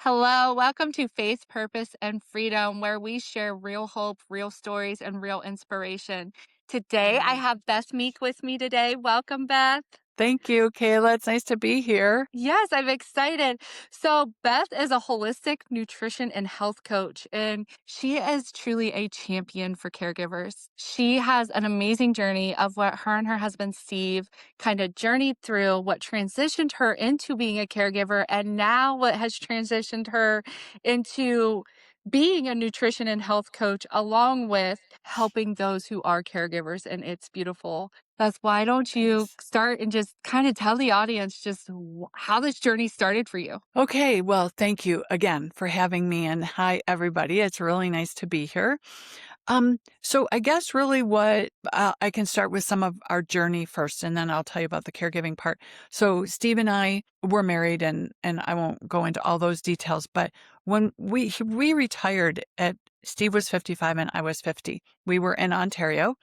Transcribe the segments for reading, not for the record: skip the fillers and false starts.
Hello, welcome to Faith, Purpose, and Freedom, where we share real hope, real stories, and real inspiration. Today, I Mm. have Beth Meek with me today. Welcome, Beth. Thank you, Kayla. It's nice to be here. Yes, I'm excited. So, Beth is a holistic nutrition and health coach, and she is truly a champion for caregivers. She has an amazing journey of what her and her husband, Steve, kind of journeyed through, what transitioned her into being a caregiver, and now what has transitioned her into being a nutrition and health coach, along with helping those who are caregivers. And it's beautiful. Beth, why don't you Thanks. start and just kind of tell the audience just how this journey started for you? Okay, well, thank you again for having me. And hi, everybody. It's really nice to be here. So I guess really what I can start with some of our journey first, and then I'll tell you about the caregiving part. So Steve and I were married, and I won't go into all those details, but when we retired at Steve was 55 and I was 50. We were in Ontario.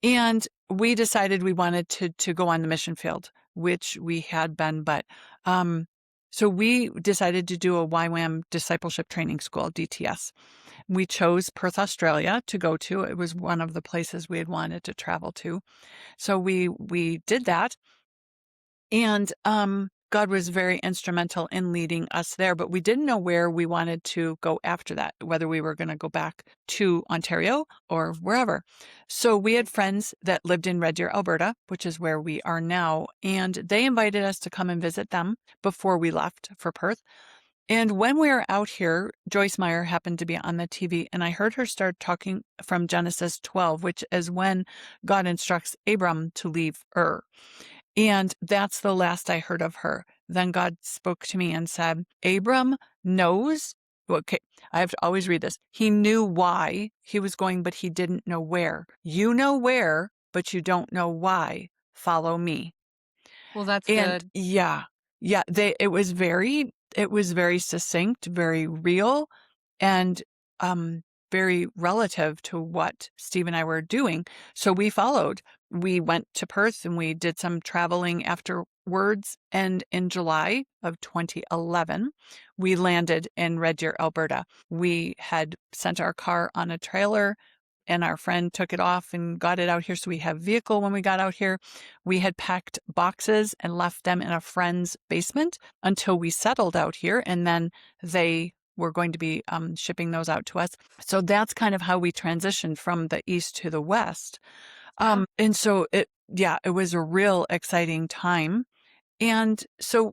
And we decided we wanted to go on the mission field, which we had been, but so we decided to do a YWAM discipleship training school, DTS. We chose Perth, Australia to go to. It was one of the places we had wanted to travel to. So we did that. And God was very instrumental in leading us there, but we didn't know where we wanted to go after that, whether we were going to go back to Ontario or wherever. So we had friends that lived in Red Deer, Alberta, which is where we are now, and they invited us to come and visit them before we left for Perth. And when we were out here, Joyce Meyer happened to be on the TV, and I heard her start talking from Genesis 12, which is when God instructs Abram to leave Ur. And that's the last I heard of her. Then God spoke to me and said, Abram knows. Okay, I have to always read this. He knew why he was going, but he didn't know where. You know where, but you don't know why. Follow me. Well, that's And good. yeah, it was very succinct, very real, and very relative to what Steve and I were doing. So we followed. We went to Perth and we did some traveling afterwards. And in July of 2011, we landed in Red Deer, Alberta. We had sent our car on a trailer and our friend took it off and got it out here. So we have vehicle when we got out here. We had packed boxes and left them in a friend's basement until we settled out here. And then they were going to be shipping those out to us. So that's kind of how we transitioned from the east to the west. Yeah, And so it was a real exciting time. And so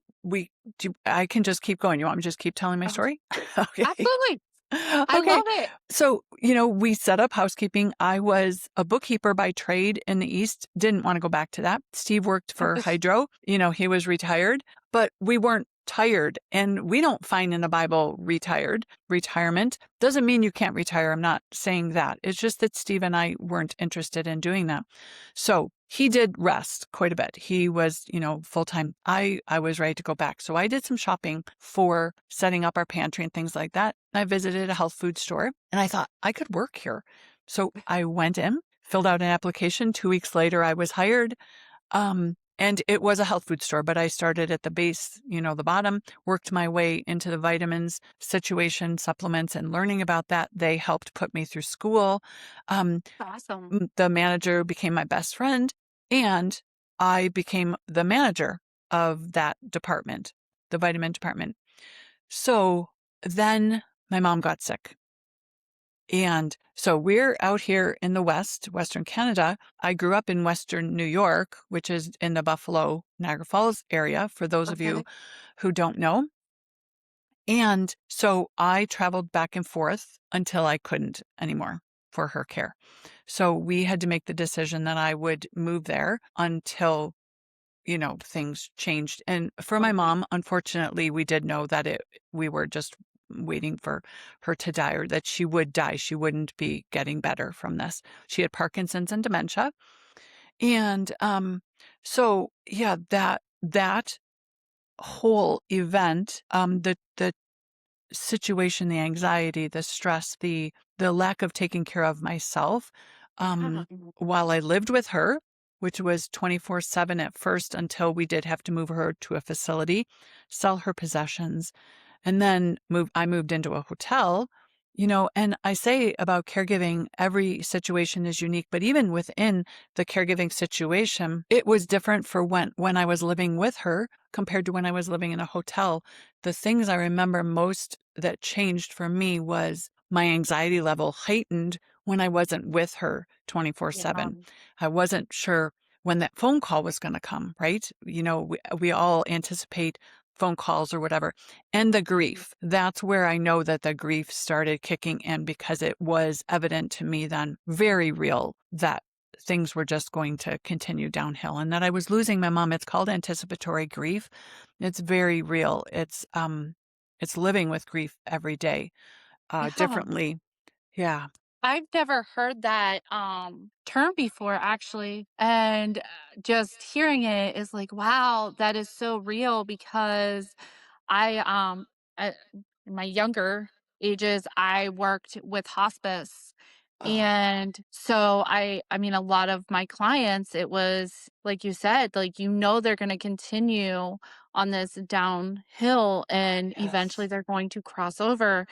I can just keep going. You want me to just keep telling my uh, story? Okay. absolutely. I Okay. love it. So, we set up housekeeping. I was a bookkeeper by trade in the East. Didn't want to go back to that. Steve worked for Hydro. He was retired, but we weren't tired. And we don't find in the Bible retirement. Doesn't mean you can't retire. I'm not saying that. It's just that Steve and I weren't interested in doing that. So he did rest quite a bit. He was, full time. I was ready to go back. So I did some shopping for setting up our pantry and things like that. I visited a health food store and I thought I could work here. So I went in, filled out an application. 2 weeks later, I was hired. And it was a health food store, but I started at the base, the bottom, worked my way into the vitamins situation, supplements, and learning about that. They helped put me through school. Awesome. The manager became my best friend, and I became the manager of that department, the vitamin department. So then my mom got sick. And so we're out here in the Western Canada. I grew up in Western New York, which is in the Buffalo, Niagara Falls area, for those of you Okay. who don't know. And so I traveled back and forth until I couldn't anymore for her care. So we had to make the decision that I would move there until, things changed. And for my Okay. mom, unfortunately, we did know that we were just waiting for her to die or that she would die. She wouldn't be getting better from this. She had Parkinson's and dementia. And so yeah, that whole event, the situation, the anxiety, the stress, the lack of taking care of myself, Yeah. while I lived with her, which was 24/7 at first until we did have to move her to a facility, sell her possessions. And then I moved into a hotel, and I say about caregiving, every situation is unique, but even within the caregiving situation, it was different for when I was living with her compared to when I was living in a hotel. The things I remember most that changed for me was my anxiety level heightened when I wasn't with her Yeah. 24/7. I wasn't sure when that phone call was going to come, right? We all anticipate phone calls or whatever. And the Mhm. grief, that's where I know that the grief started kicking in because it was evident to me then, very real, that things were just going to continue downhill and that I was losing my mom. It's called anticipatory grief. It's very real. It's living with grief every day, Yeah. differently. Yeah. I've never heard that term before actually. And just hearing it is like, wow, that is so real because I at my younger ages I worked with hospice. And so I mean a lot of my clients it was like you said like they're going to continue on this downhill and eventually Yes. they're going to cross over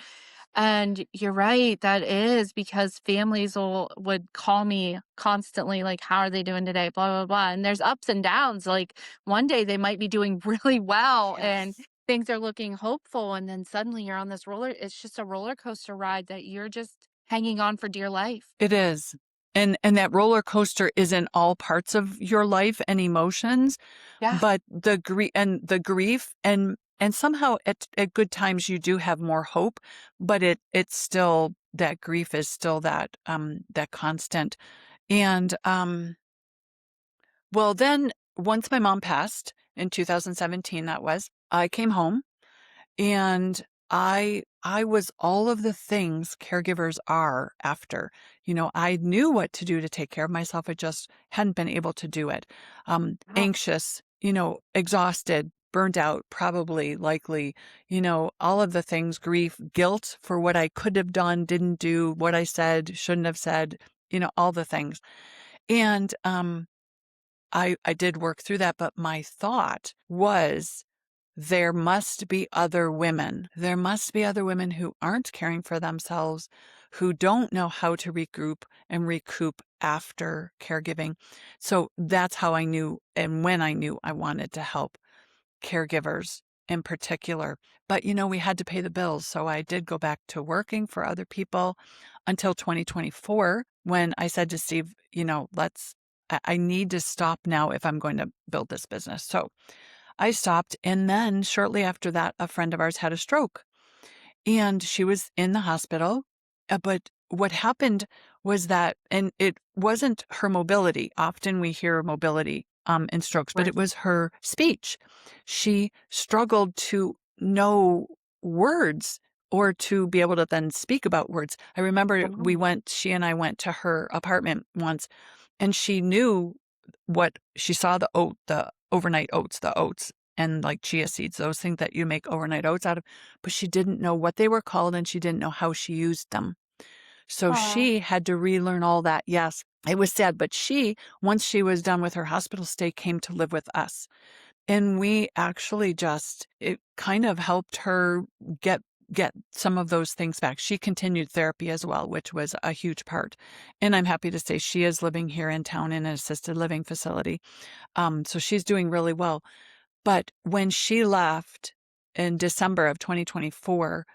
and you're right, that is because families would call me constantly, like, "How are they doing today?" Blah, blah, blah, and there's ups and downs, like, one day they might be doing really well and Yes. things are looking hopeful, and then suddenly you're on this roller it's just a roller coaster ride that you're just hanging on for dear life. It is. And that roller coaster is in all parts of your life and emotions, Yeah. but the grief and somehow at good times you do have more hope, but it's still that grief is still that constant. And well then once my mom passed in 2017 that was, I came home and I was all of the things caregivers are after. I knew what to do to take care of myself. I just hadn't been able to do it. Wow. Anxious, exhausted, burnt out, probably, likely, all of the things, grief, guilt for what I could have done, didn't do, what I said, shouldn't have said, all the things. And I did work through that, but my thought was there must be other women. There must be other women who aren't caring for themselves, who don't know how to regroup and recoup after caregiving. So that's how I knew and when I knew I wanted to help caregivers in particular. But, we had to pay the bills. So I did go back to working for other people until 2024 when I said to Steve, I need to stop now if I'm going to build this business. So I stopped. And then shortly after that, a friend of ours had a stroke and she was in the hospital. But what happened was that, and it wasn't her mobility. Often we hear mobility in strokes, but Right. it was her speech. She struggled to know words or to be able to then speak about words. I remember Wow. she and I went to her apartment once and she knew what she saw the overnight oats, the oats and like chia seeds, those things that you make overnight oats out of, but she didn't know what they were called and she didn't know how she used them. So Aw. she had to relearn all that. Yes, it was sad, but once she was done with her hospital stay, came to live with us. And we actually it kind of helped her get get some of those things back. She continued therapy as well, which was a huge part. And I'm happy to say she is living here in town in an assisted living facility. So she's doing really well. But when she left in December of 2024,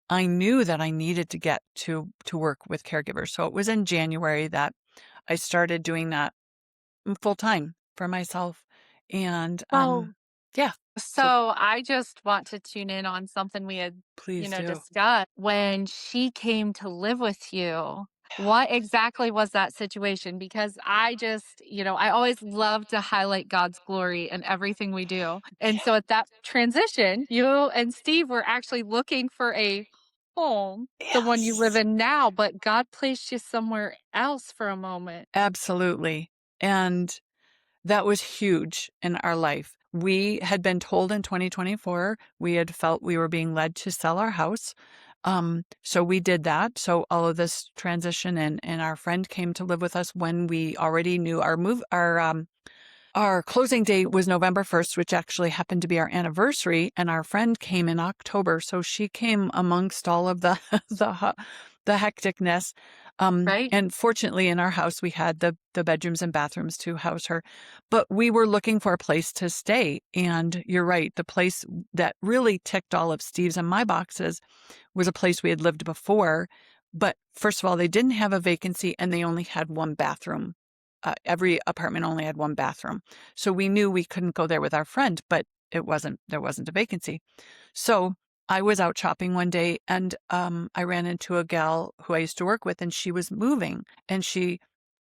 I knew that I needed to get to work with caregivers. So it was in January that I started doing that full time for myself. And So yeah, so So I just want to tune in on something we had, please do. discussed. When she came to live with you, what exactly was that situation? Because I just, I always love to highlight God's glory in everything we do. And Yeah. so at that transition, you and Steve were actually looking for a home, the one you live Yes. in now, but God placed you somewhere else for a moment. Absolutely. And that was huge in our life. We had been told in 2024, we had felt we were being led to sell our house. So we did that. So all of this transition and our friend came to live with us when we already knew our Our closing date was November 1st, which actually happened to be our anniversary, and our friend came in October, so she came amongst all of the the hecticness. Right? And fortunately, in our house, we had the bedrooms and bathrooms to house her. But we were looking for a place to stay, and you're right, the place that really ticked all of Steve's and my boxes was a place we had lived before. But first of all, they didn't have a vacancy, and they only had one bathroom. Every apartment only had one bathroom. So we knew we couldn't go there with our friend, but there wasn't a vacancy. So I was out shopping one day, and I ran into a gal who I used to work with, and she was moving, and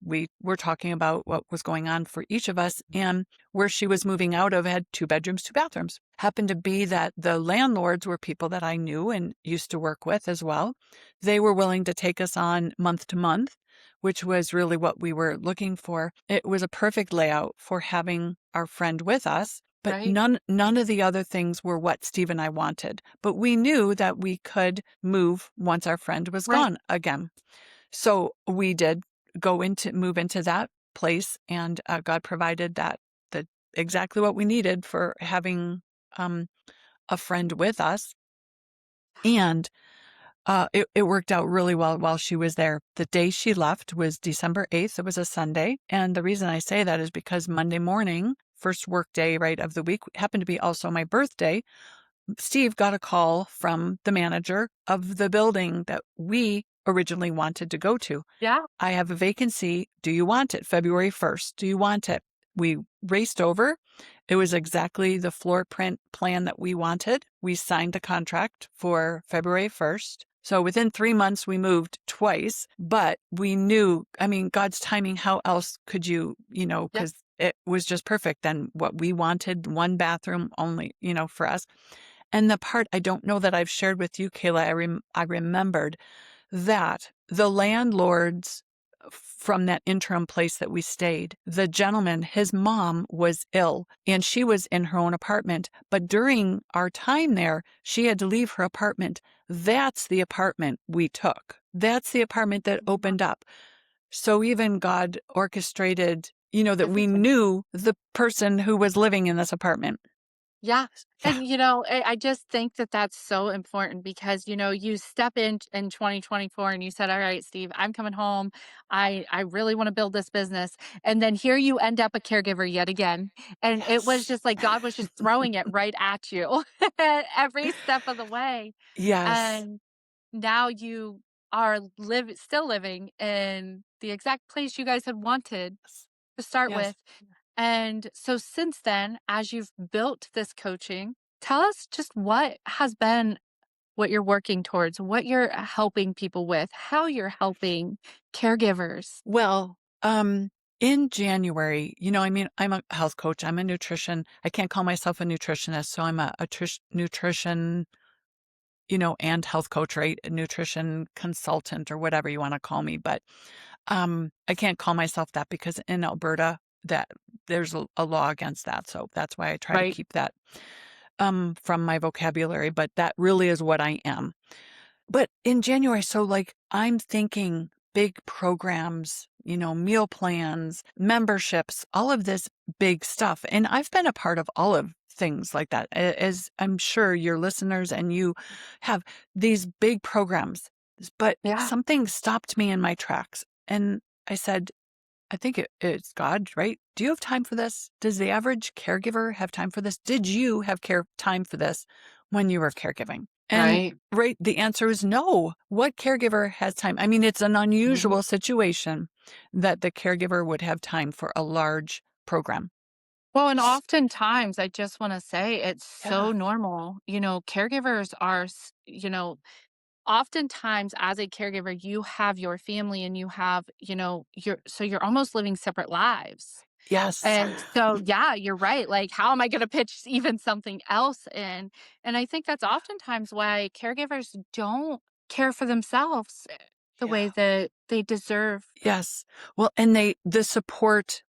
we were talking about what was going on for each of us, and where she was moving out of had 2 bedrooms, 2 bathrooms. Happened to be that the landlords were people that I knew and used to work with as well. They were willing to take us on month to month, which was really what we were looking for. It was a perfect layout for having our friend with us, but Right? none of the other things were what Steve and I wanted. But we knew that we could move once our friend was Right. gone again. So we did move into that place, and God provided the exactly what we needed for having um, a friend with us. And it worked out really well while she was there. The day she left was December 8th. It was a Sunday. And the reason I say that is because Monday morning, first work day, right, of the week, happened to be also my birthday. Steve got a call from the manager of the building that we originally wanted to go to. Yeah. I have a vacancy. Do you want it? February 1st. Do you want it? We raced over. It was exactly the floor print plan that we wanted. We signed the contract for February 1st. So within 3 months, we moved twice, but we knew, I mean, God's timing, how else could Yeah. because it was just perfect. Then what we wanted, one bathroom only, for us. And the part I don't know that I've shared with you, Kayla, I remembered that the landlords from that interim place that we stayed, the gentleman, his mom was ill and she was in her own apartment. But during our time there, she had to leave her apartment. That's the apartment we took. That's the apartment that opened up. So even God orchestrated, that we Everything. knew the person who was living in this apartment. Yeah. Yeah. And, I just think that that's so important because, you step in 2024 and you said, all right, Steve, I'm coming home. I really want to build this business. And then here you end up a caregiver yet again. And it was Yes. just like God was just throwing it right at you every step of the way. Yes. And now you are still living in the exact place you guys had wanted to start Yes. with. And so since then, as you've built this coaching, tell us just what has been what you're working towards, what you're helping people with, how you're helping caregivers. Well, in January, I mean, I'm a health coach. I'm a nutrition. I can't call myself a nutritionist, so I'm a nutrition, and health coach, right? A nutrition consultant or whatever you want to call me. But I can't call myself that because in Alberta, that there's a law against that. So that's why I try to Right. keep that from my vocabulary. But that really is what I am. But in January, so like I'm thinking big programs, meal plans, memberships, all of this big stuff. And I've been a part of all of things like that, as I'm sure your listeners and you have these big programs. But Yeah. something stopped me in my tracks. And I said, I think it's God, right? Do you have time for this? Does the average caregiver have time for this? Did you have time for this when you were caregiving? And Right. right, the answer is no. What caregiver has time? I mean, it's an Mhm. unusual situation that the caregiver would have time for a large program. Well, and S- oftentimes, I just want to say it's so Yeah. normal. Caregivers are, oftentimes as a caregiver, you have your family and you have, you're almost living separate lives. Yes. And so, yeah, you're right. Like, how am I going to pitch even something else in? And I think that's oftentimes why caregivers don't care for themselves the way Yeah. that they deserve. Yes. Well, and the support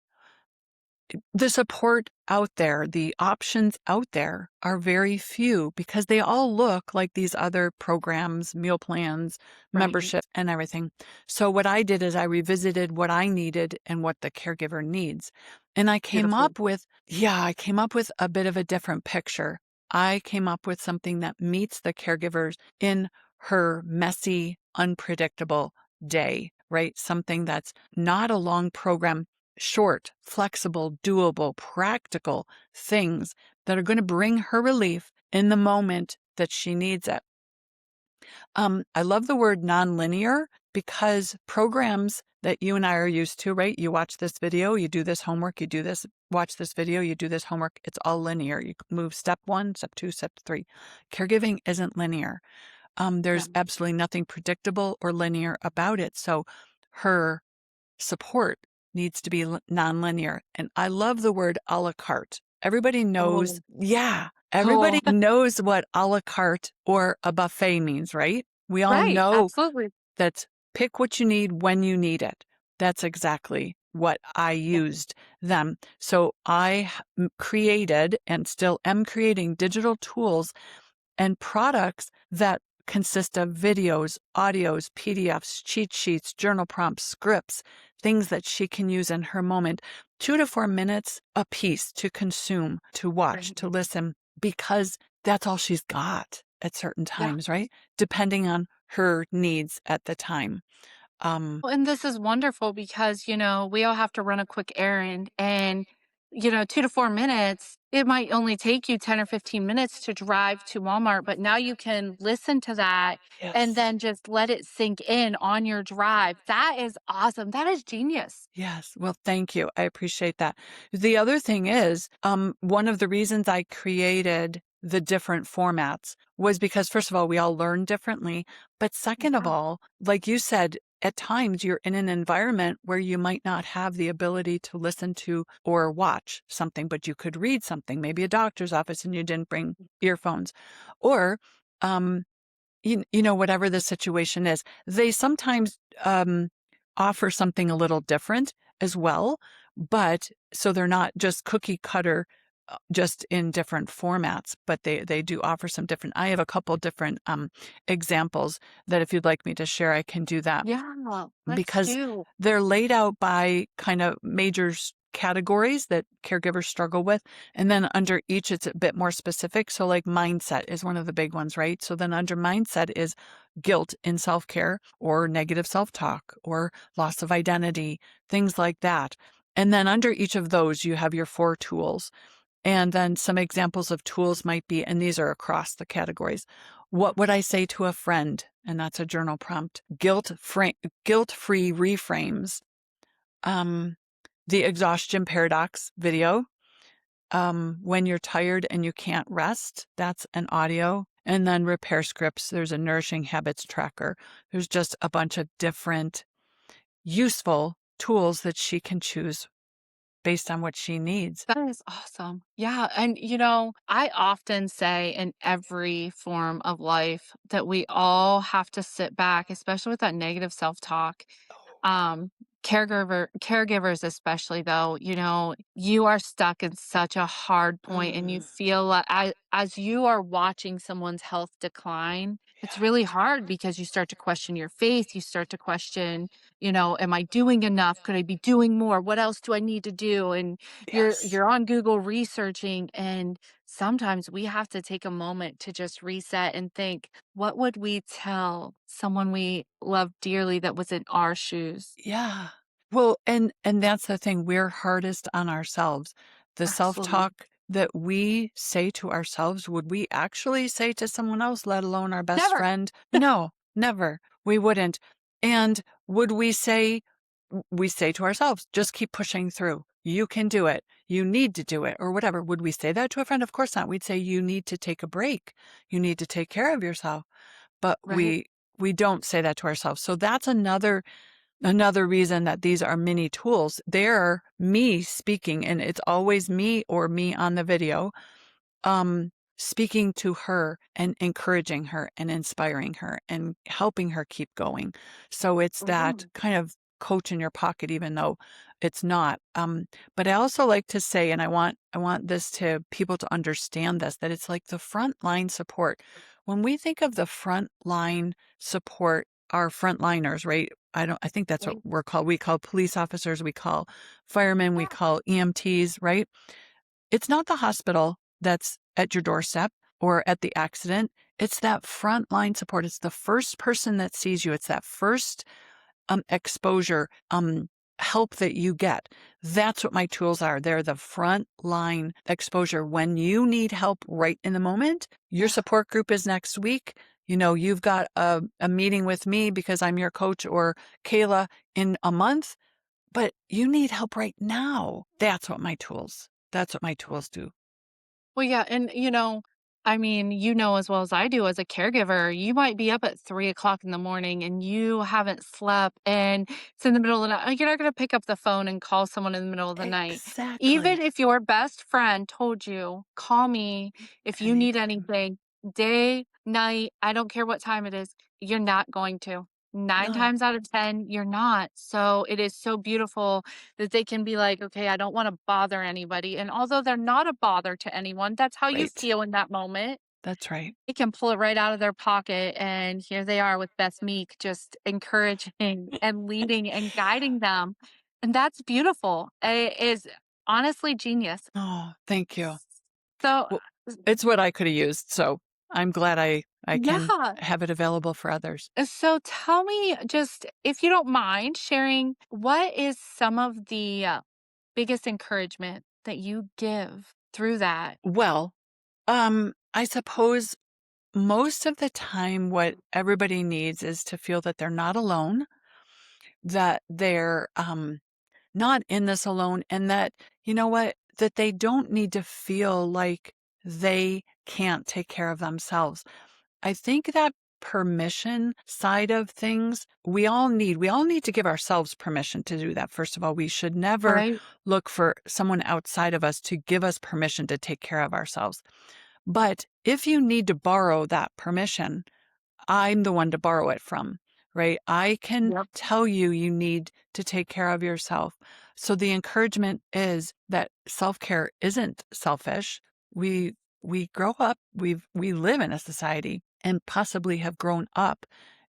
out there, the options out there are very few because they all look like these other programs, meal plans, Right. membership, and everything. So what I did is I revisited what I needed and what the caregiver needs. And I came Beautiful. up with yeah, I came up with a bit of a different picture. I came up with something that meets the caregivers in her messy, unpredictable day, right? Something that's not a long program, short, flexible, doable, practical things that are going to bring her relief in the moment that she needs it. I love the word nonlinear because programs that you and I are used to, right? You watch this video, you do this homework, you do this, watch this video, you do this homework. It's all linear. You move step one, step two, step three. Caregiving isn't linear. Yeah. There's absolutely nothing predictable or linear about it. So her support needs to be nonlinear. And I love the word a la carte. Everybody knows, Oh, yeah, oh, everybody knows what a la carte or a buffet means, right? We all right. know Absolutely. that pick what you need when you need it. That's exactly what I Yeah. used them. So I created and still am creating digital tools and products that consist of videos, audios, PDFs, cheat sheets, journal prompts, scripts, things that she can use in her moment, 2 to 4 minutes a piece to consume, to watch, to Right. listen, because that's all she's got at certain Yeah. times, right? Depending on her needs at the time. Um, Well, and this is wonderful because, we all have to run a quick errand and, 2 to 4 minutes, it might only take you 10 or 15 minutes to drive to Walmart, but now you can listen to that and yes. then just let it sink in on your drive. That is awesome. That is genius. Yes. Well, thank you. I appreciate that. The other thing is, one of the reasons I created the different formats was because, first of all, we all learn differently. But second of Yeah. all, like you said, at times you're in an environment where you might not have the ability to listen to or watch something, but you could read something, maybe a doctor's office and you didn't bring earphones. Or, um, whatever the situation is, they sometimes offer something a little different as well. But so they're not just cookie cutter, just in different formats, but they do offer some different. I have a couple different examples that if you'd like me to share, I can do that Yeah. Let's because do. they're laid out by kind of major categories that caregivers struggle with. And then under each, it's a bit more specific. So, like mindset is one of the big ones, right? So, then under mindset is guilt in self care or negative self talk or loss of identity, things like that. And then under each of those, you have your 4 tools. And then some examples of tools might be, and these are across the categories. What would I say to a friend? And that's a journal prompt. Guilt-free reframes. Um, the exhaustion paradox video. When you're tired and you can't rest, that's an audio. And then repair scripts. There's a nourishing habits tracker. There's just a bunch of different useful tools that she can choose based on what she needs. That is awesome. Yeah. And, I often say in every form of life that we all have to sit back, especially with that negative self talk. Um, caregivers especially though, you are stuck in such a hard point and you Mm, feel like as you are watching someone's health decline, it's yeah. really hard because you start to question your faith, you start to question, am I doing enough? Could I be doing more? What else do I need to do? And you're Yes. you're on Google researching and sometimes we have to take a moment to just reset and think, what would we tell someone we love dearly that was in our shoes? Yeah. Well, and that's the thing, we're hardest on ourselves. The Absolutely. self-talk that we say to ourselves, would we actually say to someone else, let alone our best Never. friend? No, never. We wouldn't. And would we say to ourselves, just keep pushing through. You can do it. You need to do it, or whatever. Would we say that to a friend? Of course not. We'd say you need to take a break. You need to take care of yourself. But Right. we don't say that to ourselves. So that's another reason that these are mini tools. They're me speaking, and it's always me or me on the video, speaking to her and encouraging her and inspiring her and helping her keep going. So it's that Mhm. kind of coach in your pocket, even though it's not. But I also like to say, and I want this to people to understand this, that it's like the front line support. When we think of the front line support our frontliners, right? I think that's what Right. we're called. We call police officers, we call firemen, we Yeah. call EMTs, right? It's not the hospital that's at your doorstep or at the accident. It's that frontline support. It's the first person that sees you. It's that first exposure, help that you get. That's what my tools are. They're the front line exposure. When you need help right in the moment, your Yeah. support group is next week. You've got a meeting with me because I'm your coach or Kayla in a month, but you need help right now. That's what my tools do. Well, yeah, and, I mean, as well as I do as a caregiver, you might be up at 3 o'clock in the morning and you haven't slept and it's in the middle of the night. You're not gonna pick up the phone and call someone in the middle of the night. Even Exactly. if your best friend told you, "Call me if you need Anytime. anything, day, night, I don't care what time it is," you're not going to. 9 No. times out of 10, you're not. So, it is so beautiful that they can be like, "Okay, I don't wanna bother anybody," and although they're not a bother to anyone, that's how you Right. feel in that moment. That's right. They can pull it right out of their pocket, and here they are with Beth Meek just encouraging and leading and guiding them, and that's beautiful. It is honestly genius. Oh, thank you. So, Well, s it's what I coulda used, so I'm glad I can yeah. have it available for others. So tell me just, if you don't mind sharing, what is some of the, biggest encouragement that you give through that? Well, I suppose most of the time what everybody needs is to feel that they're not alone, that they're, not in this alone, and that, you know what? That they don't need to feel like they can't take care of themselves. I think that permission side of things, we all need to give ourselves permission to do that. First of all, we should never Right? look for someone outside of us to give us permission to take care of ourselves. But if you need to borrow that permission, I'm the one to borrow it from, right? I can Yep. tell you you need to take care of yourself. So the encouragement is that self-care isn't selfish. We grow up, we live in a society and possibly have grown up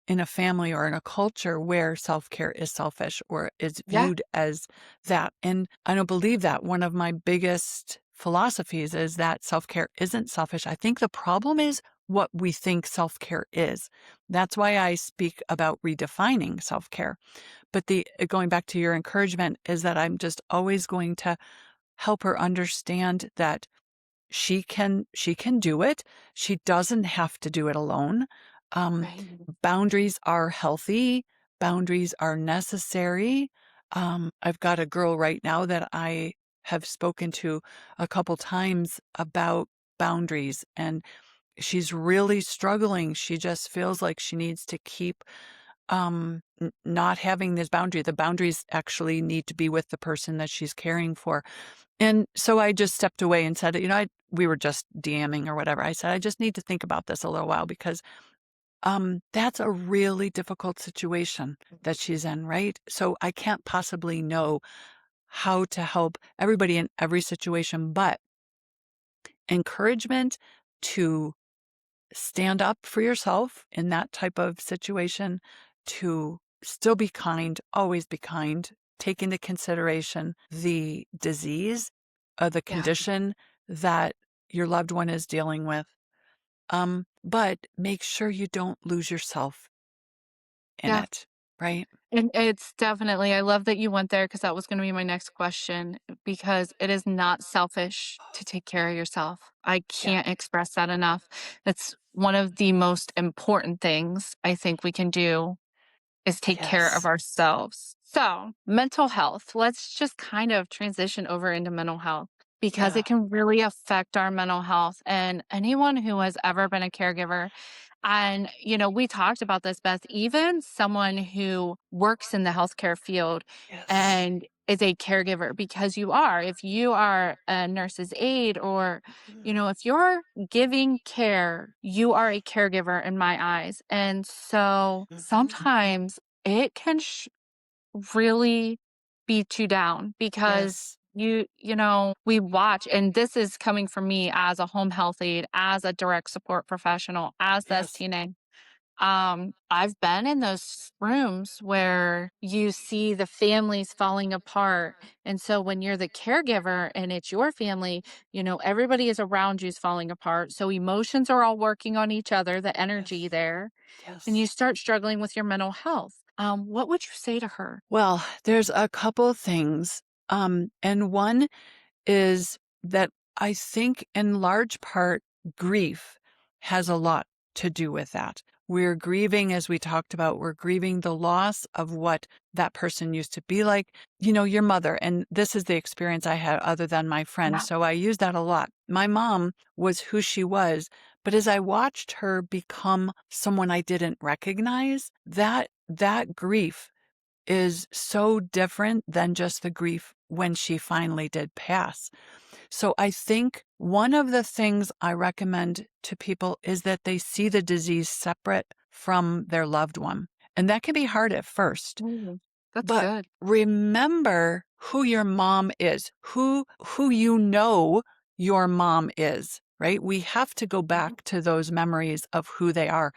in a family or in a culture where self-care is selfish or is Yeah. viewed as that. And I don't believe that. One of my biggest philosophies is that self-care isn't selfish. I think the problem is what we think self-care is. That's why I speak about redefining self-care. But the going back to your encouragement is that I'm just always going to help her understand that she can do it. She doesn't have to do it alone. Um, Right. Boundaries are healthy. Boundaries are necessary. I've got a girl right now that I have spoken to a couple times about boundaries, and she's really struggling. She just feels like she needs to keep not having this boundary. The boundaries actually need to be with the person that she's caring for. And so I just stepped away and said, we were just DMing or whatever. I said, I just need to think about this a little while because that's a really difficult situation that she's in, right? So I can't possibly know how to help everybody in every situation, but encouragement to stand up for yourself in that type of situation, to still be kind, always be kind, take into consideration the disease, the Yeah. condition that your loved one is dealing with. But make sure you don't lose yourself in Yeah. it, right? And it's definitely, I love that you went there because that was gonna be my next question, because it is not selfish to take care of yourself. I Yeah. can't express that enough. That's one of the most important things I think we can do, is take care of Yes. ourselves. So, mental health, let's just kind of transition over into mental health because Yeah. it can really affect our mental health. And anyone who has ever been a caregiver, and, we talked about this, Beth, even someone who works in the healthcare field Yes. and is a caregiver, because you are, if you are a nurse's aide or, Mm, if you're giving care, you are a caregiver in my eyes. And so mhm. sometimes it can really beat you down because Yes. we watch, and this is coming from me as a home health aide, as a direct support professional, as the Yes. STNA. I've been in those rooms where you see the families falling apart. And so when you're the caregiver and it's your family, everybody is around you's falling apart. So emotions are all working on each other, the energy Yes. there, and you Yes. start struggling with your mental health. What would you say to her? Well, there's a couple things. And one is that I think in large part, grief has a lot to do with that. We're grieving, as we talked about, we're grieving the loss of what that person used to be like. Your mother, and this is the experience I had other than my friend. Yeah. So I use that a lot. My mom was who she was, but as I watched her become someone I didn't recognize, that grief is so different than just the grief when she finally did pass. So I think one of the things I recommend to people is that they see the disease separate from their loved one. And that can be hard at first. Mm, that's But good. remember who your mom is, who your mom is, right? We have to go Mhm. back to those memories of who they are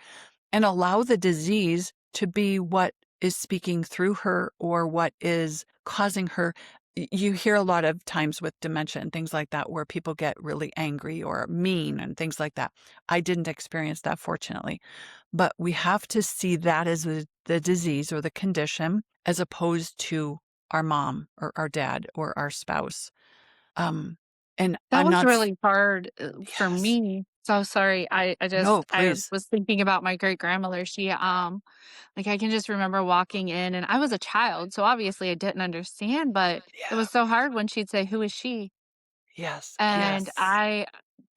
and allow the disease to be what is speaking through her or what is causing her. You hear a lot of times with dementia and things like that where people get really angry or mean and things like that. I didn't experience that, fortunately. But we have to see that as the disease or the condition as opposed to our mom or our dad or our spouse. Um, and That I'm was not, really hard, for yes, me. So sorry. no, I please. was thinking about my great grandmother. Like, I can just remember walking in, and I was a child, so obviously I didn't understand, but it Yeah, was so hard when she'd say, "Who is she?" yes, And yes,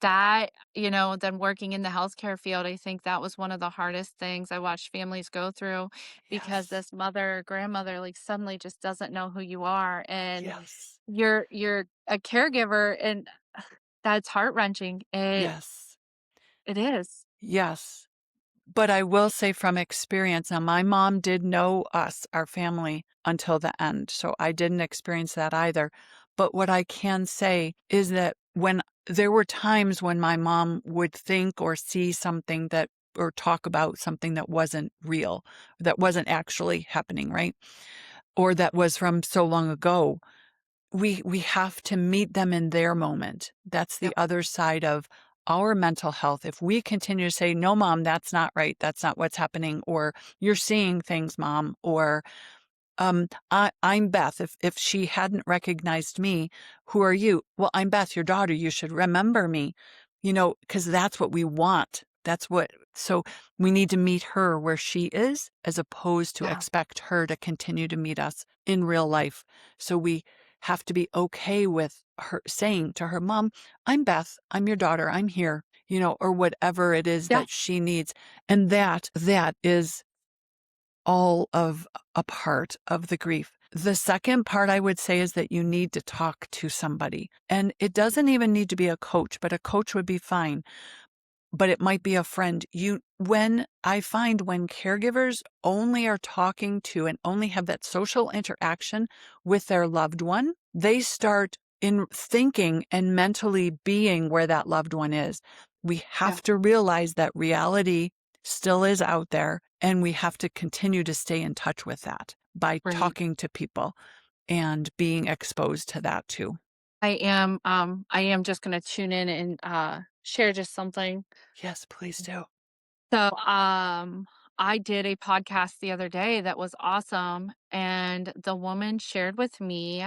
then working in the healthcare field, I think that was one of the hardest things I watched families go through because yes, this mother or grandmother, like, suddenly just doesn't know who you are, and yes, you're a caregiver, and that's heart-wrenching. yes, It is. yes. But I will say from experience, now my mom did know us, our family, until the end. So I didn't experience that either. But what I can say is that when there were times when my mom would think or see something that, or talk about something that wasn't real, that wasn't actually happening, right? Or that was from so long ago, we have to meet them in their moment. That's the Yep. other side of our mental health. If we continue to say, "No, mom, that's not right. That's not what's happening," or "You're seeing things, mom," or I'm Beth. If she hadn't recognized me, who are you? Well, I'm Beth, your daughter. You should remember me, because that's what we want. So we need to meet her where she is as opposed to Yeah. expect her to continue to meet us in real life. So we have to be okay with her saying to her mom, "I'm Beth. I'm your daughter. I'm here," or whatever it is Yeah. that she needs. And that is all of a part of the grief. The second part I would say is that you need to talk to somebody. And it doesn't even need to be a coach, but a coach would be fine. But it might be a friend. When I find when caregivers only are talking to and only have that social interaction with their loved one, they start in thinking and mentally being where that loved one is. We Yeah. have to realize that reality still is out there, and we have to continue to stay in touch with that by Right. talking to people and being exposed to that too. I am just gonna tune in and, share just something. Yes, please do. So, I did a podcast the other day that was awesome, and the woman shared with me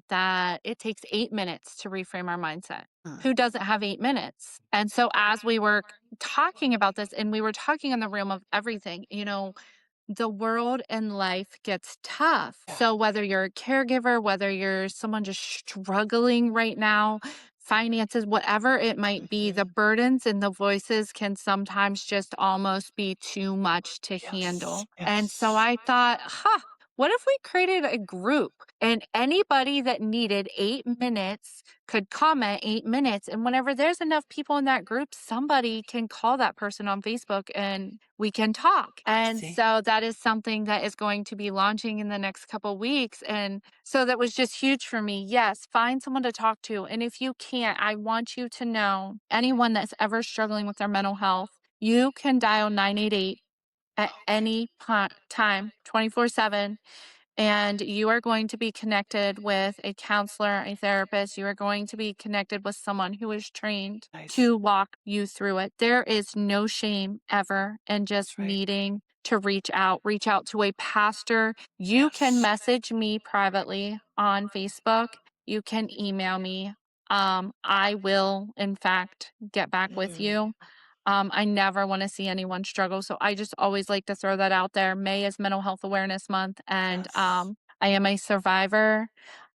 that it takes 8 minutes to reframe our mindset. Mm. Who doesn't have 8 minutes? And so as we were talking about this, and we were talking in the realm of everything, the world and life gets tough. Yeah. So, whether you're a caregiver, whether you're someone just struggling right now, finances, whatever it might be, the Mhm. burdens and the voices can sometimes just almost be too much to Yes. handle. And so Yes. I thought, what if we created a group and anybody that needed 8 minutes could comment 8 minutes? And whenever there's enough people in that group, somebody can call that person on Facebook and we can talk. I And see. so that is something that is going to be launching in the next couple weeks. And so that was just huge for me. Yes, find someone to talk to. And if you can't, I want you to know anyone that's ever struggling with their mental health, you can dial 988. at any time, 24/7. And you are going to be connected with a counselor, a therapist. You are going to be connected with someone who is trained Nice. to walk you through it. There is no shame ever in just That's right. needing to reach out to a pastor. You can Yes. message me privately on Facebook. You can email me. I will, in fact, get back with Mhm. you. I never want to see anyone struggle. So I just always like to throw that out there. May is Mental Health Awareness Month, and Yes. I am a survivor,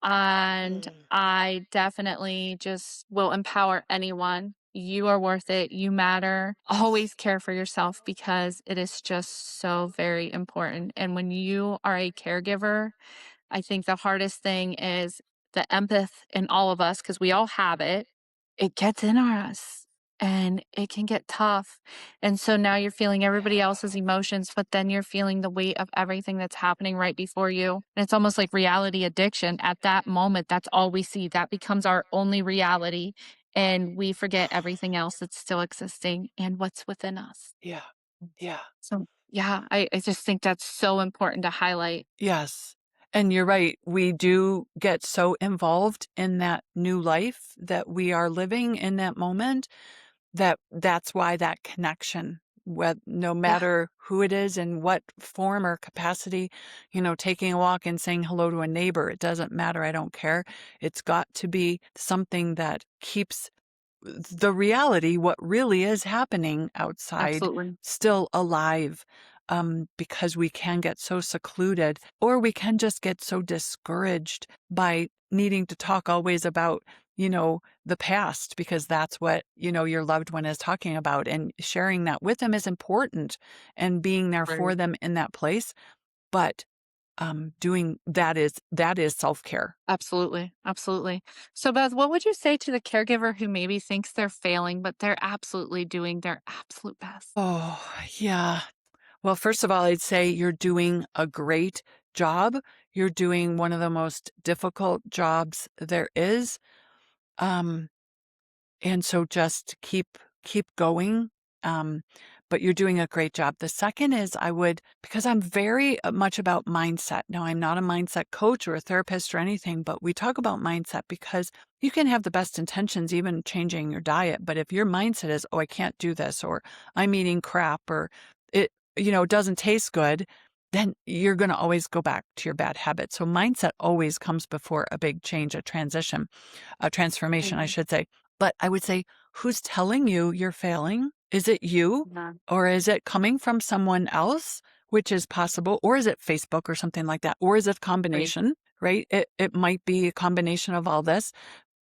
and Mm. I definitely just will empower anyone. You are worth it. You matter. Always care for yourself because it is just so very important. And when you are a caregiver, I think the hardest thing is the empath in all of us, because we all have it. It gets in us and it can get tough. And so now you're feeling everybody Yeah. else's emotions, but then you're feeling the weight of everything that's happening right before you. And it's almost like reality addiction. At that moment, that's all we see. That becomes our only reality. And we forget everything else that's still existing and what's within us. Yeah. Yeah. So, yeah, I just think that's so important to highlight. Yes. And you're right. We do get so involved in that new life that we are living in that moment that that's why that connection, no Yeah, matter who it is in what form or capacity, taking a walk and saying hello to a neighbor, it doesn't matter. I don't care. It's got to be something that keeps the reality, what really is happening outside, absolutely. still alive. Because we can get so secluded, or we can just get so discouraged by needing to talk always about, the past, because that's what, your loved one is talking about. And sharing that with them is important and being there for Right. them in that place. But doing that is self-care. Absolutely, absolutely. So, Beth, what would you say to the caregiver who maybe thinks they're failing, but they're absolutely doing their absolute best? Oh, yeah. Well, first of all, I'd say you're doing a great job. You're doing one of the most difficult jobs there is. Um, and so just keep going. Um, but you're doing a great job. The second is because I'm very much about mindset. Now, I'm not a mindset coach or a therapist or anything, but we talk about mindset because you can have the best intentions, even changing your diet. But if your mindset is, oh, I can't do this, or I'm eating crap, or it doesn't taste good, then you're going to always go back to your bad habits. So mindset always comes before a big change, a transformation, I Mhm. should say. But I would say, who's telling you you're failing? Is it you? Yeah, Or is it coming from someone else, which is possible? Or is it Facebook or something like that? Or is it a right, combination, right? It might be a combination of all this.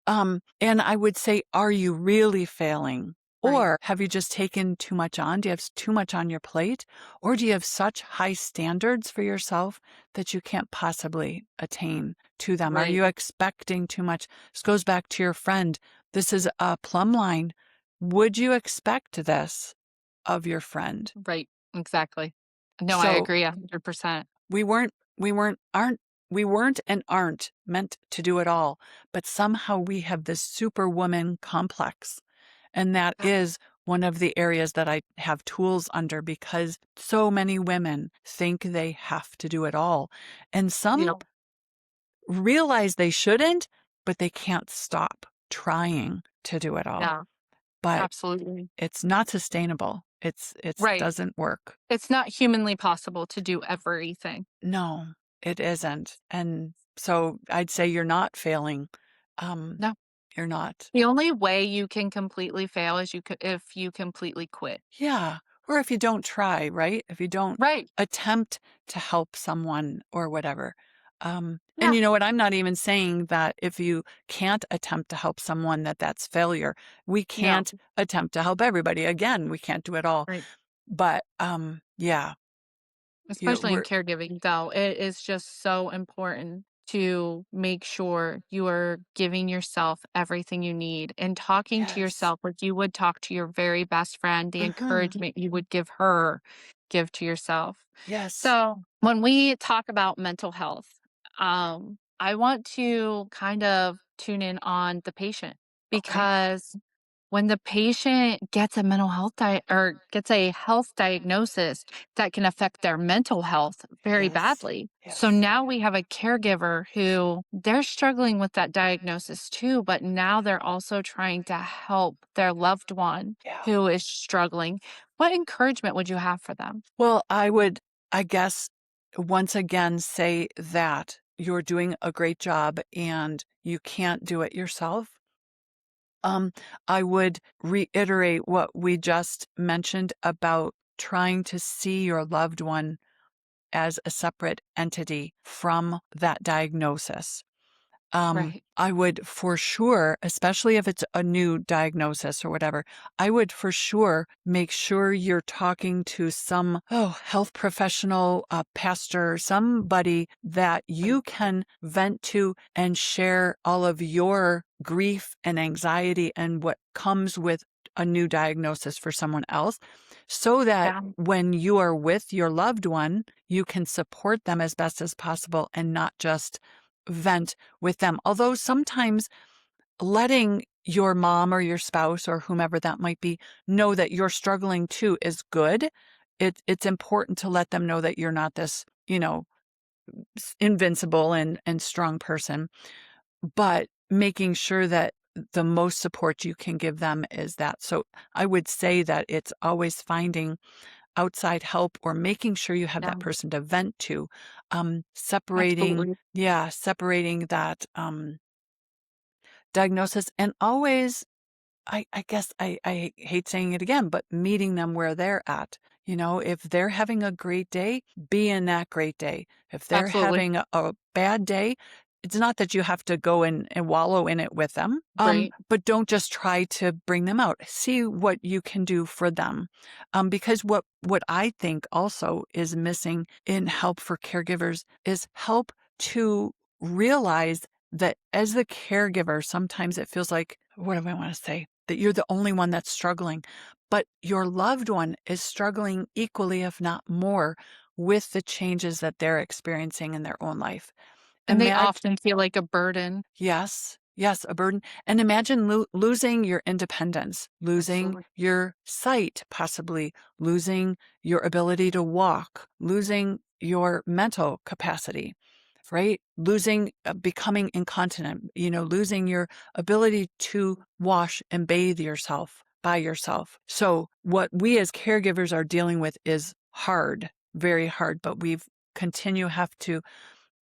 And I would say, are you really failing? right, Or have you just taken too much on? Do you have too much on your plate? Or do you have such high standards for yourself that you can't possibly attain to them? Are right, you expecting too much? This goes back to your friend. This is a plumb line. Would you expect this of your friend? right. Exactly. No, I So agree 100%. we weren't we weren't aren't we weren't and aren't meant to do it all, but somehow we have this superwoman complex. And that Yeah, is one of the areas that I have tools under, because so many women think they have to do it all. And you some know, realize they shouldn't, but they can't stop trying to do it all. yeah, But absolutely. it's not sustainable. It's Right. doesn't work. It's not humanly possible to do everything. No, it isn't. And so I'd say you're not failing. Um, No. you're not. The only way you can completely fail is if you completely quit. Yeah. Or if you don't try, right? If you don't Right. attempt to help someone or whatever. And Yeah. you know what? I'm not even saying that if you can't attempt to help someone, that's failure. We No. can't attempt to help everybody. Again, we can't do it all. Right. But yeah, Especially in we're caregiving, though, it is just so important to make sure you are giving yourself everything you need and talking to yes. yourself like you would talk to your very best friend, the Hmm. encouragement you would give her, give to yourself. Yes. So, when we talk about mental health, I want to kind of tune in on the patient Okay. because when the patient gets a mental health or gets a health diagnosis that can affect their mental health very Yes. badly. So Yes. now we have a caregiver who they're struggling with that diagnosis too, but now they're also trying to help their loved one Yeah. who is struggling. What encouragement would you have for them? Well, I would, I guess, once again say that you're doing a great job and you can't do it yourself. Um, I would reiterate what we just mentioned about trying to see your loved one as a separate entity from that diagnosis. Right. I would for sure, especially if it's a new diagnosis or whatever, I would for sure make sure you're talking to some health professional, pastor, somebody that Right. you can vent to and share all of your grief and anxiety and what comes with a new diagnosis for someone else, so that Yeah. when you are with your loved one, you can support them as best as possible and not just vent with them. Although sometimes letting your mom or your spouse or whomever that might be know that you're struggling too is good. It's important to let them know that you're not this, invincible and strong person, but making sure that the most support you can give them is that. So I would say that it's always finding outside help or making sure you have Yeah. that person to vent to. Separating, Absolutely. yeah, separating that diagnosis and always, I guess I hate saying it again, but meeting them where they're at. If they're having a great day, be in that great day. If they're Absolutely. having a bad day, it's not that you have to go in and wallow in it with them. Right. But don't just try to bring them out. See what you can do for them. Because what I think also is missing in help for caregivers is help to realize that as the caregiver, sometimes it feels like, what do I want to say? That you're the only one that's struggling, but your loved one is struggling equally, if not more, with the changes that they're experiencing in their own life. And they Imagine, often feel like a burden. yes, yes, a burden. And imagine losing your independence, losing Absolutely. your sight, possibly losing your ability to walk, losing your mental capacity, right? Losing, becoming incontinent, losing your ability to wash and bathe yourself by yourself. So, what we as caregivers are dealing with is hard, very hard, but we've continue have to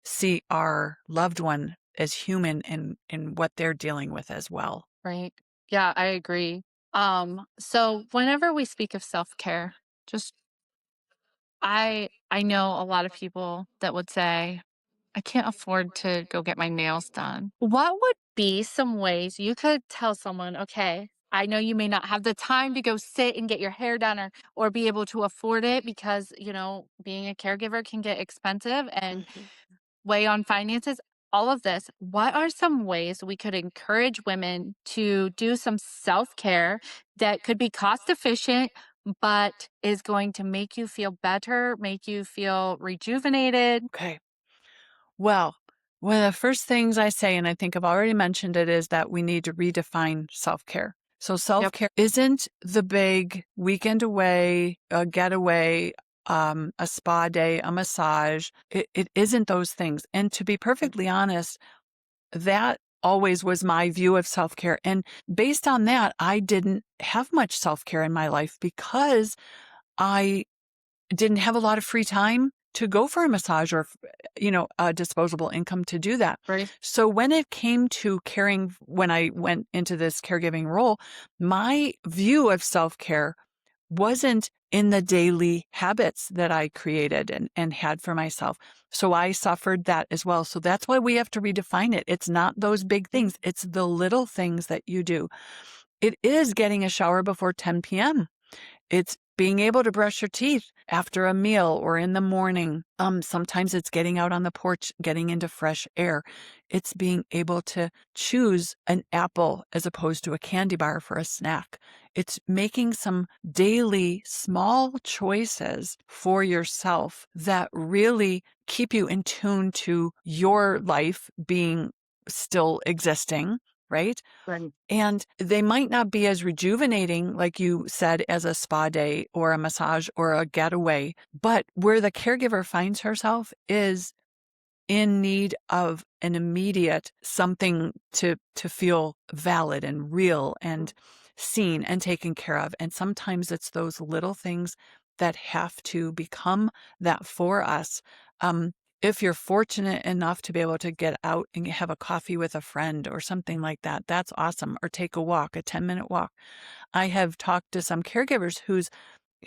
see our loved one as human in what they're dealing with as well. Right. Yeah, I agree. So whenever we speak of self-care, just I know a lot of people that would say, I can't afford to go get my nails done. What would be some ways you could tell someone, okay, I know you may not have the time to go sit and get your hair done or be able to afford it because, being a caregiver can get expensive and Mhm. weigh on finances, all of this. What are some ways we could encourage women to do some self care that could be cost efficient, but is going to make you feel better, make you feel rejuvenated? Okay. Well, one of the first things I say, and I think I've already mentioned it, is that we need to redefine self care. So, self Yep. care isn't the big weekend away, a getaway, a spa day, a massage. It isn't those things. And to be perfectly honest, that always was my view of self care. And based on that, I didn't have much self care in my life because I didn't have a lot of free time to go for a massage or, a disposable income to do that. Right. So when it came to caring, when I went into this caregiving role, my view of self-care wasn't in the daily habits that I created and had for myself. So I suffered that as well. So that's why we have to redefine it. It's not those big things. It's the little things that you do. It is getting a shower before 10 p.m. It's being able to brush your teeth after a meal or in the morning. Sometimes it's getting out on the porch, getting into fresh air. It's being able to choose an apple as opposed to a candy bar for a snack. It's making some daily small choices for yourself that really keep you in tune to your life being still existing right? Right. And they might not be as rejuvenating, like you said, as a spa day or a massage or a getaway, but where the caregiver finds herself is in need of an immediate something to feel valid and real and seen and taken care of. And sometimes it's those little things that have to become that for us. Um, if you're fortunate enough to be able to get out and have a coffee with a friend or something like that, that's awesome. Or take a walk, a 10-minute walk. I have talked to some caregivers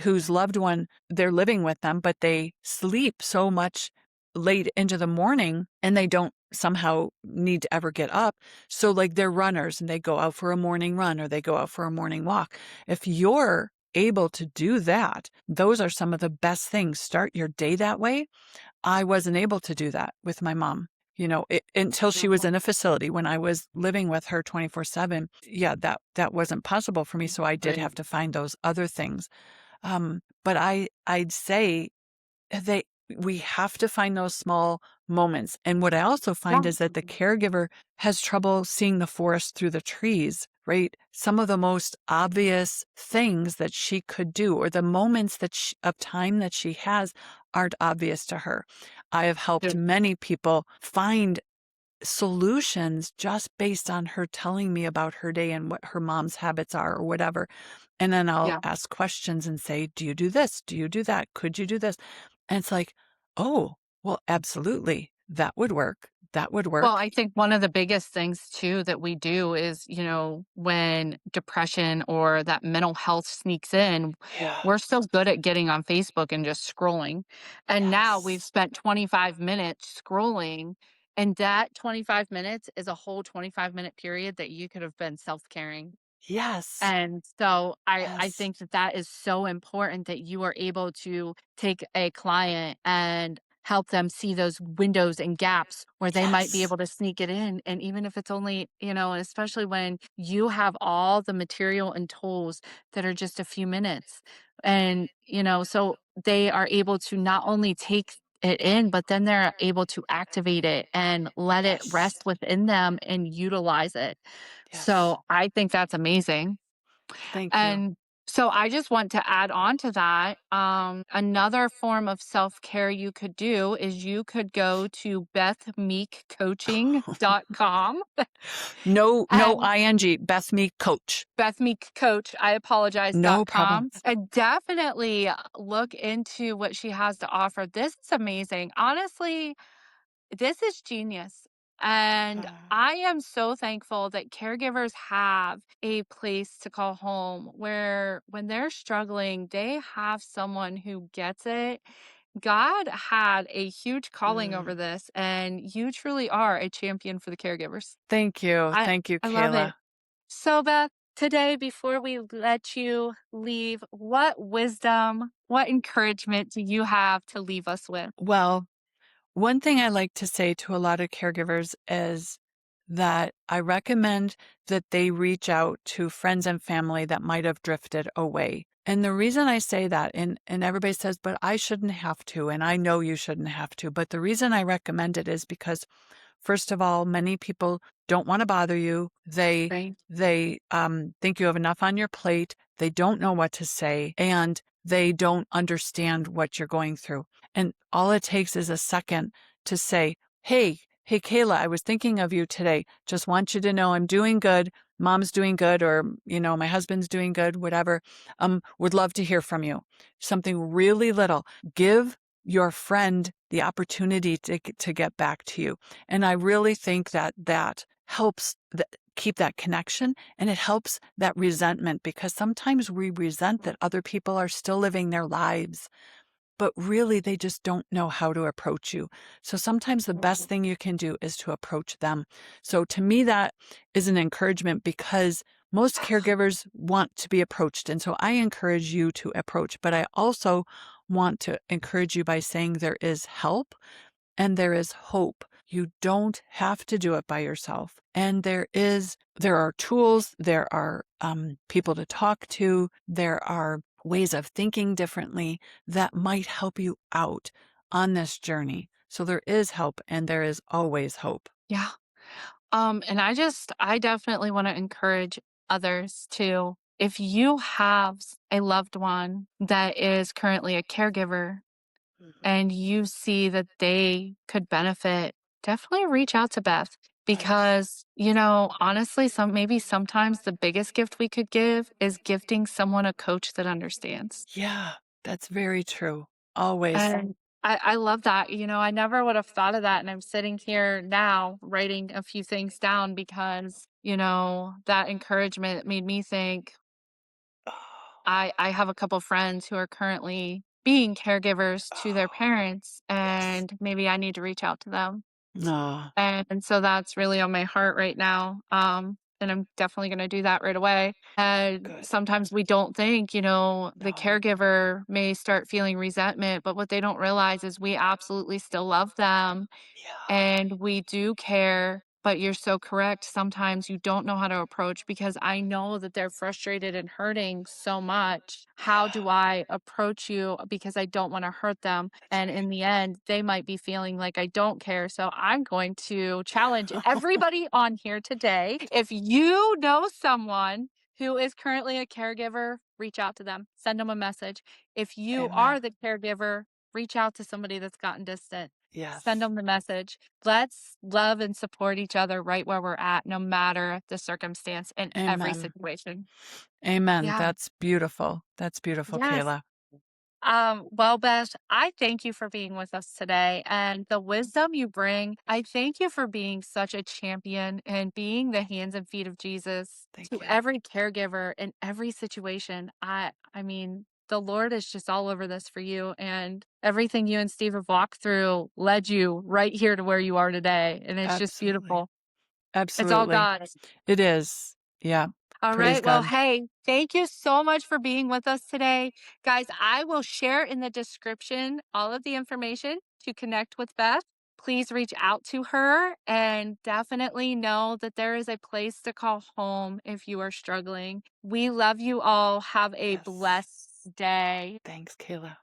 whose loved one, they're living with them, but they sleep so much late into the morning and they don't somehow need to ever get up. So like they're runners and they go out for a morning run or they go out for a morning walk. If you're able to do that, those are some of the best things. Start your day that way. I wasn't able to do that with my mom. Until she was No. in a facility. When I was living with her 24/7, yeah, that wasn't possible for me. So I did Right. have to find those other things. But I'd say they we have to find those small moments. And what I also find Yeah. is that the caregiver has trouble seeing the forest through the trees, right? Some of the most obvious things that she could do or the moments of time that she has aren't obvious to her. I have helped Yeah. many people find solutions just based on her telling me about her day and what her mom's habits are or whatever. And then I'll Yeah. ask questions and say, do you do this? Do you do that? Could you do this? And it's like, oh, well, absolutely. That would work. That would Well, work. I think one of the biggest things too that we do is, when depression or that mental health sneaks in, Yeah. we're so good at getting on Facebook and just scrolling. And now we've Yes. spent 25 minutes scrolling, and that 25 minutes is a whole 25-minute period that you could have been self-caring. Yes. And so I Yes. think that that is so important that you are able to take a client and help them see those windows and gaps where they might be Yes. able to sneak it in. And even if it's only, and especially when you have all the material and tools that are just a few minutes. And, so they are able to not only take it in, but then they're able to activate it and let it Yes. rest within them and utilize it. Yes. So I think that's amazing. Thank you. And so I just want to add on to that. Another form of self care you could do is you could go to bethmeekcoaching.com No, no and ing. Beth Meek coach. Beth Meek Coach, I apologize No dot problem. com, and definitely look into what she has to offer. This is amazing. Honestly, this is genius. And I am so thankful that caregivers have a place to call home where when they're struggling, they have someone who gets it. God had a huge calling over Mm. this, and you truly are a champion for the caregivers. Thank you. I, Thank you, I love Kayla. it. So, Beth, today, before we let you leave, what wisdom, what encouragement do you have to leave us with? Well, one thing I like to say to a lot of caregivers is that I recommend that they reach out to friends and family that might have drifted away. And the reason I say that, and everybody says, but I shouldn't have to, and I know you shouldn't have to, but the reason I recommend it is because first of all, many people don't want to bother you. Right? They think you have enough on your plate. They don't know what to say, and they don't understand what you're going through. And all it takes is a second to say, hey, Kayla, I was thinking of you today. Just want you to know I'm doing good. Mom's doing good, or, my husband's doing good, whatever. Would love to hear from you. Something really little. Give your friend the opportunity to get back to you. And I really think that helps keep that connection, and it helps that resentment, because sometimes we resent that other people are still living their lives, but really they just don't know how to approach you. So sometimes the best thing you can do is to approach them. So to me, that is an encouragement, because most caregivers want to be approached. And so I encourage you to approach, but I also want to encourage you by saying there is help and there is hope. You don't have to do it by yourself. And there are tools, there are people to talk to, there are ways of thinking differently that might help you out on this journey. So there is help, and there is always hope. Yeah. And I definitely want to encourage others to, if you have a loved one that is currently a caregiver Mhm. and you see that they could benefit, definitely reach out to Beth Yes. because, honestly, maybe sometimes the biggest gift we could give is gifting someone a coach that understands. Yeah, that's very true. Always. And I love that. I never would have thought of that. And I'm sitting here now writing a few things down because, that encouragement made me think Oh, I have a couple friends who are currently being caregivers to their oh, parents, yes. and maybe I need to reach out to them. Oh, And so that's really on my heart right now. And I'm definitely going to do that right away. And good. sometimes we don't think, the No. caregiver may start feeling resentment, but what they don't realize is we absolutely still love them Yeah, and we do care, but you're so correct. Sometimes you don't know how to approach because I know that they're frustrated and hurting so much. How yeah, do I approach you? Because I don't want to hurt them. that's And in the end, they might be feeling like I don't care. So I'm going to challenge right. everybody on here today. If you know someone who is currently a caregiver, reach out to them, send them a message. If you Amen. are the caregiver, reach out to somebody that's gotten distant, send Yes. them the message. Let's love and support each other right where we're at, no matter the circumstance in every Amen. situation. Amen. Yeah. That's beautiful. That's beautiful, Yes. Kayla. Well, Beth, I thank you for being with us today and the wisdom you bring. I thank you for being such a champion and being the hands and feet of Jesus to Thank you. every caregiver in every situation. I mean, the Lord is just all over this for you and everything you and Steve have walked through led you right here to where you are today. And it's just Absolutely. beautiful. It's all Absolutely. God. It is. Yeah. All Praise right. Well, God. hey, thank you so much for being with us today. Guys, I will share in the description all of the information to connect with Beth. Please reach out to her and definitely know that there is a place to call home if you are struggling. We love you all. Have a Yes. blessed day. Thanks, Kayla.